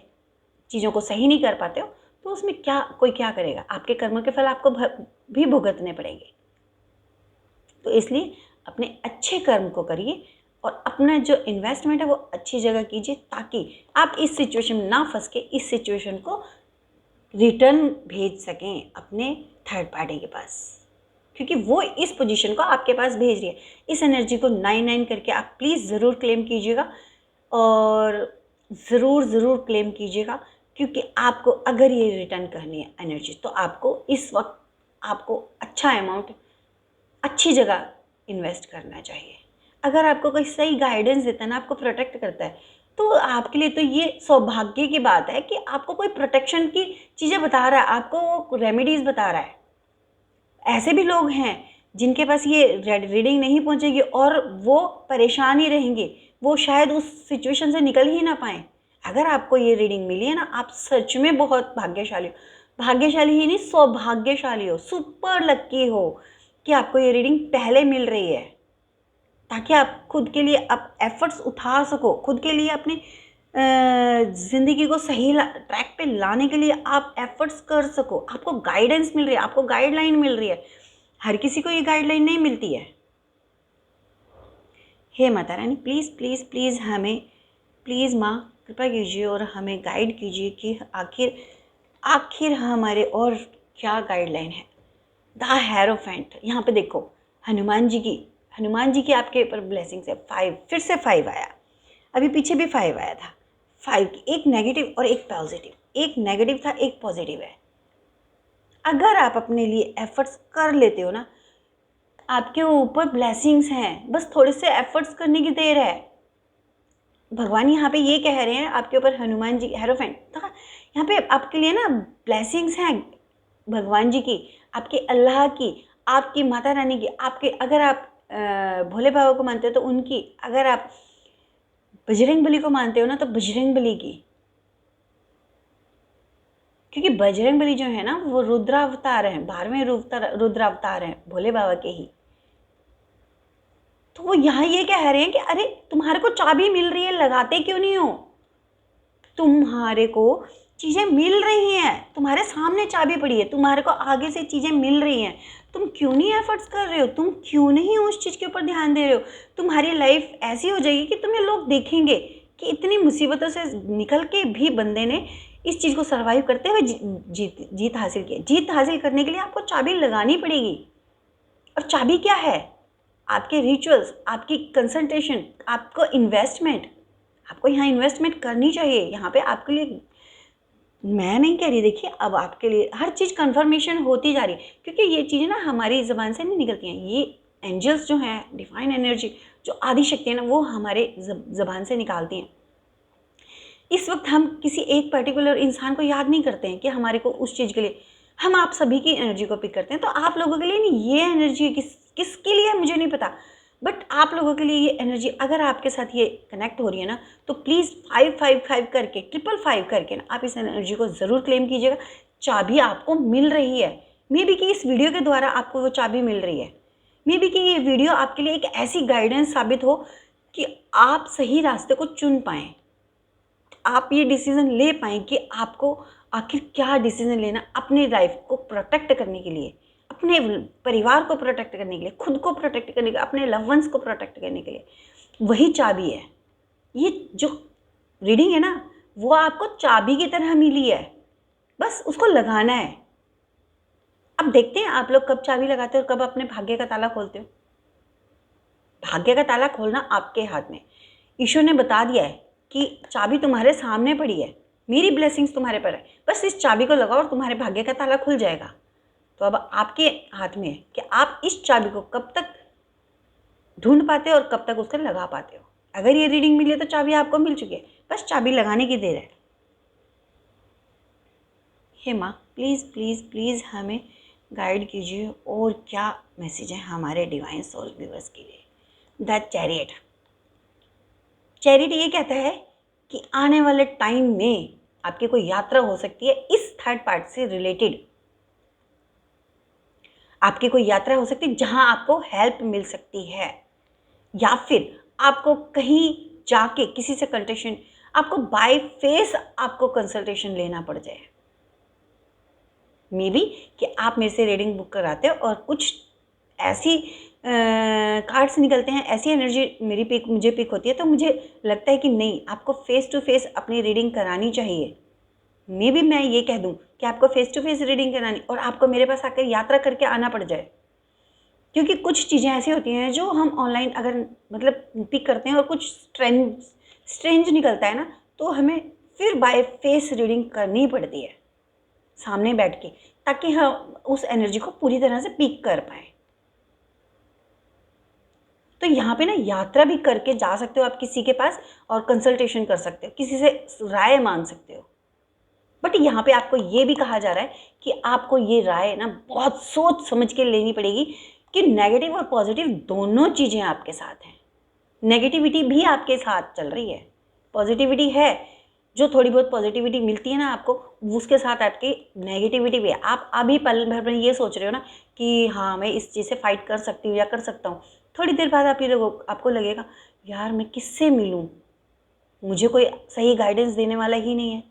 चीज़ों को सही नहीं कर पाते हो तो उसमें कोई क्या करेगा? आपके कर्मों के फल आपको भी भुगतने पड़ेंगे। तो इसलिए अपने अच्छे कर्म को करिए और अपना जो इन्वेस्टमेंट है वो अच्छी जगह कीजिए, ताकि आप इस सिचुएशन में ना फंस के इस सिचुएशन को रिटर्न भेज सकें अपने थर्ड पार्टी के पास, क्योंकि वो इस पोजीशन को आपके पास भेज रही है। इस एनर्जी को 9 करके आप प्लीज़ ज़रूर क्लेम कीजिएगा और ज़रूर क्लेम कीजिएगा, क्योंकि आपको अगर ये रिटर्न करनी है एनर्जी तो आपको इस वक्त आपको अच्छा अमाउंट अच्छी जगह इन्वेस्ट करना चाहिए। अगर आपको कोई सही गाइडेंस देता है ना, आपको प्रोटेक्ट करता है, तो आपके लिए तो ये सौभाग्य की बात है कि आपको कोई प्रोटेक्शन की चीज़ें बता रहा है, आपको वो रेमेडीज़ बता रहा है। ऐसे भी लोग हैं जिनके पास ये रीडिंग नहीं पहुंचेगी और वो परेशान ही रहेंगे, वो शायद उस सिचुएशन से निकल ही ना पाएँ। अगर आपको ये रीडिंग मिली है ना, आप सच में बहुत भाग्यशाली हो। भाग्यशाली ही नहीं, सौभाग्यशाली हो, सुपर लकी हो कि आपको ये रीडिंग पहले मिल रही है, ताकि आप खुद के लिए आप एफर्ट्स उठा सको, खुद के लिए अपनी ज़िंदगी को सही ट्रैक पे लाने के लिए आप एफर्ट्स कर सको। आपको गाइडेंस मिल रही है, आपको गाइडलाइन मिल रही है। हर किसी को ये गाइडलाइन नहीं मिलती है। हे Mata Rani, please please please हमें, प्लीज़ माँ कृपा कीजिए और हमें गाइड कीजिए कि आखिर आखिर हमारे और क्या गाइडलाइन है। द हेरोफेंट, यहाँ पे देखो हनुमान जी की आपके ऊपर ब्लेसिंग्स है। 5, फिर से 5 आया, अभी पीछे भी 5 आया था। 5 की एक नेगेटिव और एक पॉजिटिव, एक नेगेटिव था एक पॉजिटिव है। अगर आप अपने लिए एफर्ट्स कर लेते हो ना, आपके ऊपर ब्लेसिंग्स हैं, बस थोड़े से एफर्ट्स करने की देर है। भगवान यहाँ पे ये कह रहे हैं आपके ऊपर, हनुमान जी हेरोफेंट था यहाँ पे आपके लिए ना, ब्लेसिंग्स हैं भगवान जी की, आपके अल्लाह की, आपकी माता रानी की, आपके, अगर आप भोले बाबा को मानते हो तो उनकी, अगर आप बजरंग बली को मानते हो ना तो बजरंग बली की, क्योंकि बजरंग बली जो है ना वो रुद्रावतार हैं, 12वें रुद्रावतार हैं भोले बाबा के ही। तो वो यहाँ ये कह रहे हैं कि अरे तुम्हारे को चाबी मिल रही है, लगाते क्यों नहीं हो? तुम्हारे को चीज़ें मिल रही हैं, तुम्हारे सामने चाबी पड़ी है, तुम्हारे को आगे से चीज़ें मिल रही हैं, तुम क्यों नहीं एफर्ट्स कर रहे हो? तुम क्यों नहीं उस चीज़ के ऊपर ध्यान दे रहे हो? तुम्हारी लाइफ ऐसी हो जाएगी कि तुम्हें लोग देखेंगे कि इतनी मुसीबतों से निकल के भी बंदे ने इस चीज़ को सर्वाइव करते हुए जीत हासिल की। जीत हासिल करने के लिए आपको चाबी लगानी पड़ेगी। और चाबी क्या है? आपके रिचुअल्स, आपकी कंसंट्रेशन, आपको इन्वेस्टमेंट, आपको यहाँ इन्वेस्टमेंट करनी चाहिए। यहाँ पे आपके लिए, मैं नहीं कह रही, देखिए अब आपके लिए हर चीज़ कन्फर्मेशन होती जा रही है, क्योंकि ये चीज़ें ना हमारी ज़बान से नहीं निकलती हैं। ये एंजल्स जो हैं, डिवाइन एनर्जी जो आदि शक्ति है ना, वो हमारे ज़बान से निकालती हैं। इस वक्त हम किसी एक पर्टिकुलर इंसान को याद नहीं करते हैं कि हमारे को उस चीज़ के लिए, हम आप सभी की एनर्जी को पिक करते हैं। तो आप लोगों के लिए नहीं, ये एनर्जी किसके लिए है मुझे नहीं पता, बट आप लोगों के लिए ये एनर्जी अगर आपके साथ ये कनेक्ट हो रही है ना, तो प्लीज़ 555 करके, 555 करके ना आप इस एनर्जी को ज़रूर क्लेम कीजिएगा। चाबी आपको मिल रही है, मे बी कि इस वीडियो के द्वारा आपको वो चाबी मिल रही है, मे बी कि ये वीडियो आपके लिए एक ऐसी गाइडेंस साबित हो कि आप सही रास्ते को चुन पाएँ, आप ये डिसीज़न ले पाएँ कि आपको आखिर क्या डिसीज़न लेना अपनी लाइफ को प्रोटेक्ट करने के लिए, अपने परिवार को प्रोटेक्ट करने के लिए, खुद को प्रोटेक्ट करने के लिए, अपने लव वंस को प्रोटेक्ट करने के लिए। वही चाबी है। ये जो रीडिंग है ना, वो आपको चाबी की तरह मिली है, बस उसको लगाना है। अब देखते हैं आप लोग कब चाबी लगाते हो और कब अपने भाग्य का ताला खोलते हो। भाग्य का ताला खोलना आपके हाथ में, ईश्वर ने बता दिया है कि चाबी तुम्हारे सामने पड़ी है, मेरी ब्लेसिंग्स तुम्हारे पर है, बस इस चाबी को लगाओ और तुम्हारे भाग्य का ताला खुल जाएगा। तो अब आपके हाथ में है कि आप इस चाबी को कब तक ढूंढ पाते हो और कब तक उसको लगा पाते हो। अगर ये रीडिंग मिली है तो चाबी आपको मिल चुकी है, बस चाबी लगाने की देर है। हे माँ, प्लीज़ प्लीज़ प्लीज़ हमें गाइड कीजिए और क्या मैसेज है हमारे डिवाइन सोल व्यूअर्स के लिए। द चैरियट, चैरिटी ये कहता है कि आने वाले टाइम में आपकी कोई यात्रा हो सकती है इस थर्ड पार्ट से रिलेटेड। आपकी कोई यात्रा हो सकती है जहां आपको हेल्प मिल सकती है, या फिर आपको कहीं जाके किसी से कंसल्टेशन, आपको बाय फेस आपको कंसल्टेशन लेना पड़ जाए। मे बी कि आप मेरे से रीडिंग बुक कराते हो और कुछ ऐसी कार्ड्स निकलते हैं, ऐसी एनर्जी मुझे पिक होती है, तो मुझे लगता है कि नहीं, आपको फेस टू फेस अपनी रीडिंग करानी चाहिए। मे बी मैं ये कह दूं कि आपको फेस टू फेस रीडिंग करानी और आपको मेरे पास आकर यात्रा करके आना पड़ जाए, क्योंकि कुछ चीज़ें ऐसी होती हैं जो हम ऑनलाइन अगर मतलब पिक करते हैं और कुछ स्ट्रेंज निकलता है ना, तो हमें फिर बाय फेस रीडिंग करनी पड़ती है सामने बैठ के, ताकि हम उस एनर्जी को पूरी तरह से पिक कर पाएँ। तो यहाँ पे ना यात्रा भी करके जा सकते हो आप किसी के पास, और कंसल्टेशन कर सकते हो, किसी से राय मांग सकते हो। बट यहाँ पे आपको ये भी कहा जा रहा है कि आपको ये राय ना बहुत सोच समझ के लेनी पड़ेगी कि नेगेटिव और पॉजिटिव दोनों चीज़ें आपके साथ हैं। नेगेटिविटी भी आपके साथ चल रही है, पॉजिटिविटी है, जो थोड़ी बहुत पॉजिटिविटी मिलती है ना आपको, उसके साथ आपकी नेगेटिविटी भी है। आप अभी पल भर में ये सोच रहे हो ना कि हाँ मैं इस चीज़ से फाइट कर सकती हूँ या कर सकता हूँ, थोड़ी देर बाद आपको लगेगा यार मैं किससे मिलूँ, मुझे कोई सही गाइडेंस देने वाला ही नहीं है,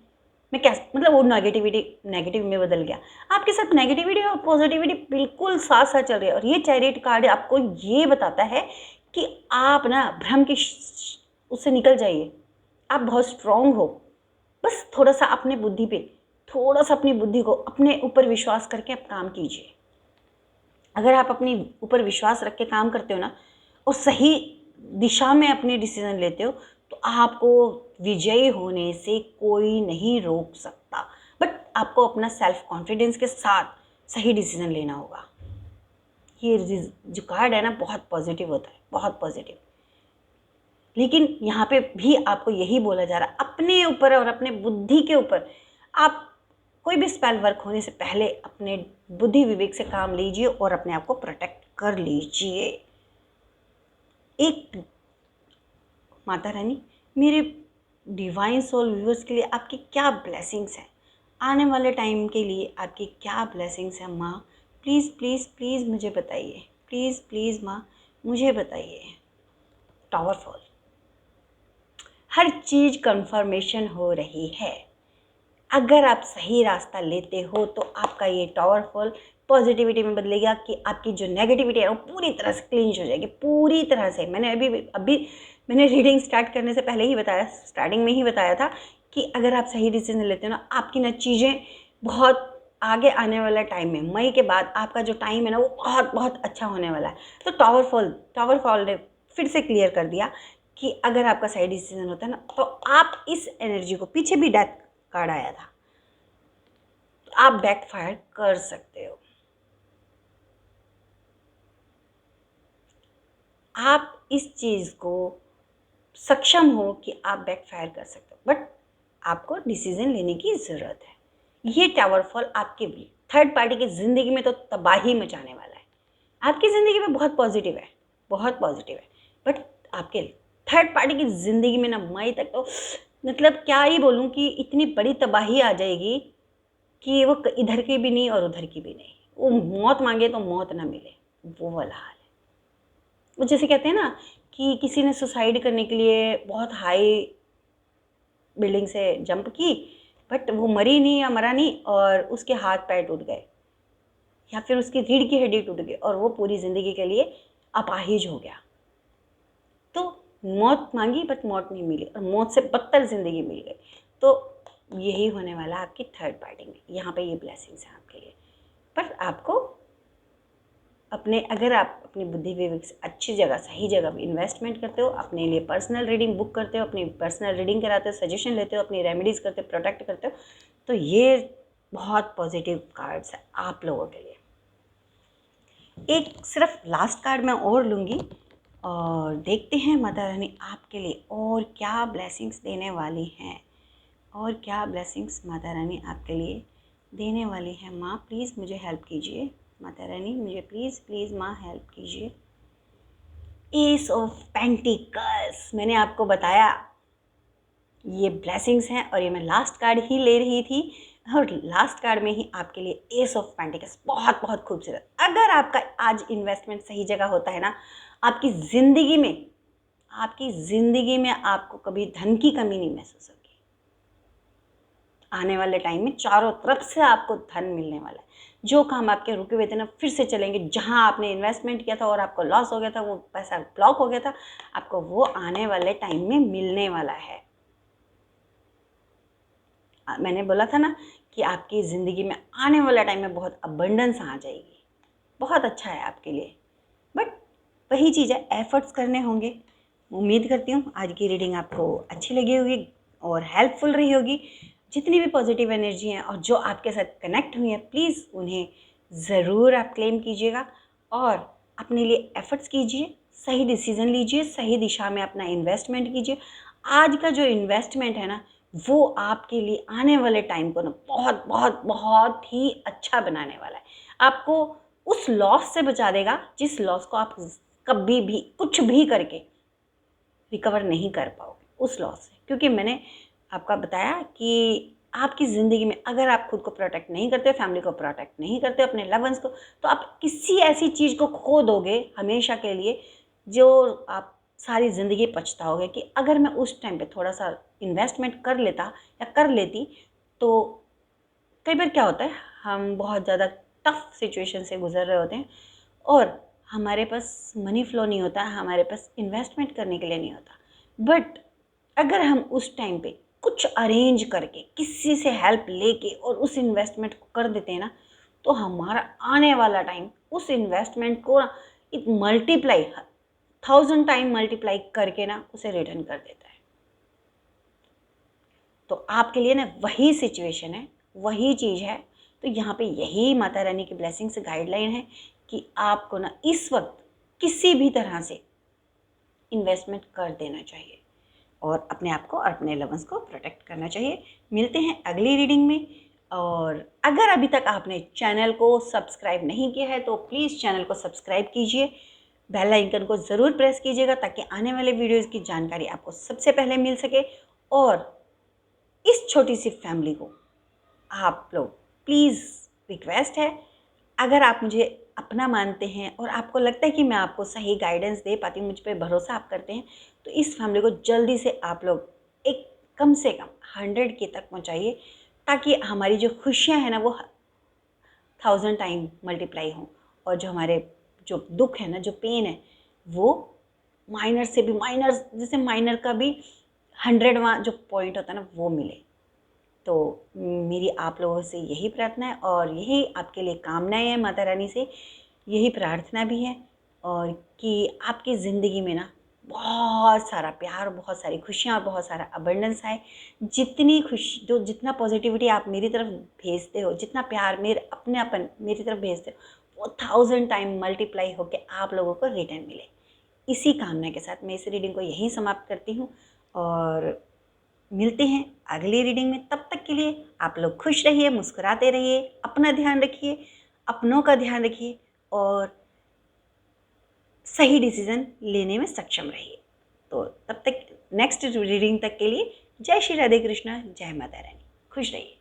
मैं क्या मतलब वो नेगेटिविटी नेगेटिव में बदल गया। आपके साथ नेगेटिविटी और पॉजिटिविटी बिल्कुल साथ साथ चल रही है। और ये चैरियट कार्ड आपको ये बताता है कि आप ना भ्रम की उससे निकल जाइए, आप बहुत स्ट्रांग हो। बस थोड़ा सा अपने बुद्धि पे, थोड़ा सा अपनी बुद्धि को अपने ऊपर विश्वास करके आप काम कीजिए। अगर आप अपने ऊपर विश्वास रख के काम करते हो ना और सही दिशा में अपने डिसीजन लेते हो, तो आपको विजयी होने से कोई नहीं रोक सकता। बट आपको अपना सेल्फ कॉन्फिडेंस के साथ सही डिसीजन लेना होगा। ये जो कार्ड है ना बहुत पॉजिटिव होता है, बहुत पॉजिटिव। लेकिन यहाँ पे भी आपको यही बोला जा रहा है अपने ऊपर और अपने बुद्धि के ऊपर, आप कोई भी स्पेल वर्क होने से पहले अपने बुद्धि विवेक से काम लीजिए और अपने आप को प्रोटेक्ट कर लीजिए। एक माता रानी, मेरे डिवाइन सोल व्यूअर्स के लिए आपकी क्या ब्लेसिंग्स हैं, आने वाले टाइम के लिए आपकी क्या ब्लेसिंग्स हैं माँ, प्लीज़ प्लीज़ प्लीज़ मुझे बताइए, प्लीज़ प्लीज़ माँ मुझे बताइए। टावरफॉल, हर चीज़ कंफर्मेशन हो रही है। अगर आप सही रास्ता लेते हो तो आपका ये टावरफॉल पॉजिटिविटी में बदलेगा कि आपकी जो नेगेटिविटी है वो पूरी तरह से क्लींज हो जाएगी, पूरी तरह से। मैंने अभी मैंने रीडिंग स्टार्ट करने से पहले ही बताया, स्टार्टिंग में ही बताया था कि अगर आप सही डिसीजन लेते हो ना, आपकी ना चीज़ें बहुत आगे आने वाला टाइम में, मई के बाद आपका जो टाइम है ना वो बहुत बहुत अच्छा होने वाला है। तो टावरफॉल ने फिर से क्लियर कर दिया कि अगर आपका सही डिसीजन होता है ना तो आप इस एनर्जी को, पीछे भी डेथ कार्ड आया था, तो आप बैकफायर कर सकते हो। आप इस चीज़ को सक्षम हो कि आप बैकफायर कर सकते हो, बट आपको डिसीजन लेने की ज़रूरत है। ये टावरफॉल आपके भी थर्ड पार्टी की ज़िंदगी में तो तबाही मचाने वाला है। आपकी ज़िंदगी में बहुत पॉजिटिव है, बहुत पॉजिटिव है, बट आपके थर्ड पार्टी की ज़िंदगी में ना मई तक तो मतलब क्या ही बोलूँ कि इतनी बड़ी तबाही आ जाएगी कि वो इधर की भी नहीं और उधर की भी नहीं, वो मौत मांगे तो मौत ना मिले, वो वाला हाल है। वो जैसे कहते हैं ना कि किसी ने सुसाइड करने के लिए बहुत हाई बिल्डिंग से जंप की, बट वो मरी नहीं या मरा नहीं और उसके हाथ पैर टूट गए या फिर उसकी रीढ़ की हड्डी टूट गई और वो पूरी ज़िंदगी के लिए अपाहिज हो गया। तो मौत मांगी बट मौत नहीं मिली और मौत से बदतर ज़िंदगी मिल गई। तो यही होने वाला आपकी थर्ड पार्टी में। यहाँ पे ये ब्लेसिंग्स हैं आपके लिए। पर आपको अगर आप अपनी बुद्धि विवेक से अच्छी जगह, सही जगह इन्वेस्टमेंट करते हो, अपने लिए पर्सनल रीडिंग बुक करते हो, अपनी पर्सनल रीडिंग कराते हो, सजेशन लेते हो, अपनी रेमेडीज़ करते हो, प्रोटेक्ट करते हो, तो ये बहुत पॉजिटिव कार्ड्स है आप लोगों के लिए। एक सिर्फ लास्ट कार्ड मैं और लूँगी और देखते हैं माता रानी आपके लिए और क्या ब्लेसिंग्स देने वाली हैं, और क्या ब्लेसिंग्स माता रानी आपके लिए देने वाली है। माँ प्लीज़ मुझे हेल्प कीजिए, माता रानी मुझे प्लीज़ प्लीज़ माँ हेल्प कीजिए। एस ऑफ पेंटिकल्स, मैंने आपको बताया ये ब्लेसिंग्स हैं और ये मैं लास्ट कार्ड ही ले रही थी और लास्ट कार्ड में ही आपके लिए एस ऑफ पेंटिकल्स, बहुत बहुत खूबसूरत। अगर आपका आज इन्वेस्टमेंट सही जगह होता है ना, आपकी ज़िंदगी में आपको कभी धन की कमी नहीं महसूस होगी। आने वाले टाइम में चारों तरफ से आपको धन मिलने वाला है। जो काम आपके रुके हुए थे ना फिर से चलेंगे। जहां आपने इन्वेस्टमेंट किया था और आपको लॉस हो गया था, वो पैसा ब्लॉक हो गया था, आपको वो आने वाले टाइम में मिलने वाला है। मैंने बोला था ना कि आपकी ज़िंदगी में आने वाला टाइम में बहुत अबंडेंस आ जाएगी, बहुत अच्छा है आपके लिए। बट वही चीज़ है, एफर्ट्स करने होंगे। उम्मीद करती हूँ आज की रीडिंग आपको अच्छी लगी होगी और हेल्पफुल रही होगी। जितनी भी पॉजिटिव एनर्जी हैं और जो आपके साथ कनेक्ट हुई है, प्लीज़ उन्हें ज़रूर आप क्लेम कीजिएगा और अपने लिए एफर्ट्स कीजिए, सही डिसीज़न लीजिए, सही दिशा में अपना इन्वेस्टमेंट कीजिए। आज का जो इन्वेस्टमेंट है ना, वो आपके लिए आने वाले टाइम को ना बहुत बहुत बहुत ही अच्छा बनाने वाला है। आपको उस लॉस से बचा देगा जिस लॉस को आप कभी भी कुछ भी करके रिकवर नहीं कर पाओगे उस लॉस से। क्योंकि मैंने आपका बताया कि आपकी ज़िंदगी में अगर आप खुद को प्रोटेक्ट नहीं करते, फैमिली को प्रोटेक्ट नहीं करते, अपने लव वंस को, तो आप किसी ऐसी चीज़ को खो दोगे हमेशा के लिए जो आप सारी ज़िंदगी पछताओगे कि अगर मैं उस टाइम पे थोड़ा सा इन्वेस्टमेंट कर लेता या कर लेती। तो कई बार क्या होता है, हम बहुत ज़्यादा टफ सिचुएशन से गुजर रहे होते हैं और हमारे पास मनी फ्लो नहीं होता, हमारे पास इन्वेस्टमेंट करने के लिए नहीं होता। बट अगर हम उस टाइम पे कुछ अरेंज करके किसी से हेल्प लेके और उस इन्वेस्टमेंट को कर देते हैं ना, तो हमारा आने वाला टाइम उस इन्वेस्टमेंट को ना एक मल्टीप्लाई 1000 टाइम मल्टीप्लाई करके ना उसे रिटर्न कर देता है। तो आपके लिए ना वही सिचुएशन है, वही चीज़ है। तो यहाँ पे यही माता रानी की ब्लेसिंग से गाइडलाइन है कि आपको ना इस वक्त किसी भी तरह से इन्वेस्टमेंट कर देना चाहिए और अपने आप को और अपने लवंस को प्रोटेक्ट करना चाहिए। मिलते हैं अगली रीडिंग में। और अगर अभी तक आपने चैनल को सब्सक्राइब नहीं किया है तो प्लीज़ चैनल को सब्सक्राइब कीजिए, बेल आइकन को ज़रूर प्रेस कीजिएगा ताकि आने वाले वीडियोज़ की जानकारी आपको सबसे पहले मिल सके। और इस छोटी सी फैमिली को आप लोग प्लीज़, रिक्वेस्ट है, अगर आप मुझे अपना मानते हैं और आपको लगता है कि मैं आपको सही गाइडेंस दे पाती हूँ, मुझ पे भरोसा आप करते हैं, तो इस फैमिली को जल्दी से आप लोग एक कम से कम 100 के तक पहुँचाइए ताकि हमारी जो खुशियाँ हैं ना वो 1000 टाइम मल्टीप्लाई हों और जो हमारे जो दुख है ना, जो पेन है, वो माइनर से भी माइनर, जैसे माइनर का भी 100वां जो पॉइंट होता है ना वो मिले। तो मेरी आप लोगों से यही प्रार्थना है और यही आपके लिए कामनाएं हैं माता रानी से, यही प्रार्थना भी है। और कि आपकी ज़िंदगी में ना बहुत सारा प्यार, बहुत सारी खुशियाँ और बहुत सारा अबंडेंस आए। जितनी खुशी, जो जितना पॉजिटिविटी आप मेरी तरफ भेजते हो, जितना प्यार मेरे अपनेपन मेरी तरफ भेजते हो, वो 1000 टाइम मल्टीप्लाई होकर आप लोगों को रिटर्न मिले। इसी कामना के साथ मैं इस रीडिंग को यहीं समाप्त करती हूँ और मिलते हैं अगली रीडिंग में। तब तक के लिए आप लोग खुश रहिए, मुस्कुराते रहिए, अपना ध्यान रखिए, अपनों का ध्यान रखिए और सही डिसीजन लेने में सक्षम रहिए। तो तब तक नेक्स्ट रीडिंग तक के लिए जय श्री राधे कृष्णा, जय माता रानी। खुश रहिए।